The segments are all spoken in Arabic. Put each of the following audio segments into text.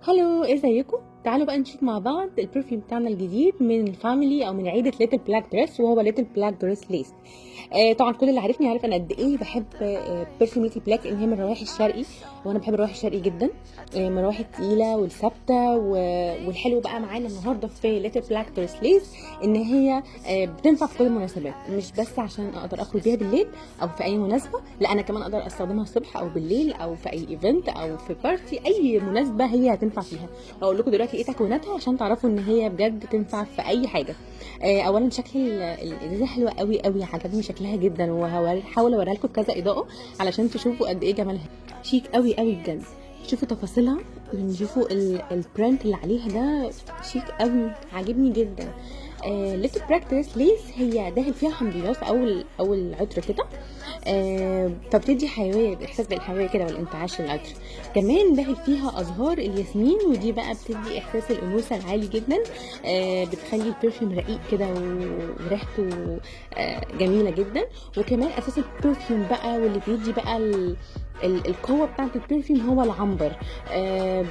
هلو، ازيكم؟ تعالوا بقى نشوف مع بعض البرفيوم بتاعنا الجديد من الفاميلي او من عيله ليتل بلاك دريس، وهو ليتل بلاك دريس ليس. طبعا كل اللي عارفني عارف انا قد ايه بحب برفيوم ليتل بلاك، ان هي من الروايح الشرقي، وانا بحب الروايح الشرقي جدا. من الروايح التقيله والثابته والحلو بقى معانا النهارده في ليتل بلاك دريس ليس ان هي بتنفع في كل المناسبات، مش بس عشان اقدر اخرج بيها بالليل او في اي مناسبه، لا انا كمان اقدر استخدمها الصبح او بالليل او في اي ايفنت او في بارتي، اي مناسبه هي هتنفع فيها. هقول لكم دلوقتي ايه تكويناتها عشان تعرفوا ان هي بجد تنفع في اي حاجه. اولا شكل الازازه حلوه قوي قوي، عجبني شكلها جدا، وهحاول اوريها لكم بكذا اضاءه علشان تشوفوا قد ايه جمالها. شيك قوي قوي بجد، شوفوا تفاصيلها، نشوفوا البرنت اللي عليها ده شيك قوي، عاجبني جدا. ليتل براكتس ليس هي داخل فيها حمضيات في اول عطر كده، فبتدي حيويه، احساس بالحيويه كده والانتعاش للعطر. كمان داخل فيها ازهار الياسمين، ودي بقى بتدي احساس الانوثه العالي جدا. بتخلي البرفيوم رقيق كده وريحته جميله جدا. وكمان اساس البرفيوم بقى واللي بيدي بقى القوه بتاعت البرفيوم هو العنبر.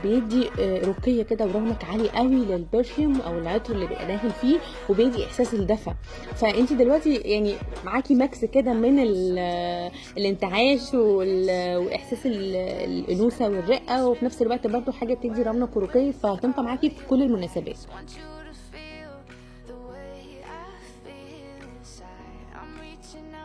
بيدي رقيه كده ورونق عالي قوي للبرفيوم او العطر اللي بيبقى داخل فيه، وبيدي احساس الدفى. فانت دلوقتي يعني معاكي ماكس كده من الانتعاش واحساس الانوثه والرقه، وفي نفس الوقت برضو حاجه بتدي رونق ورقي، فهتنفع معاكي في كل المناسبات.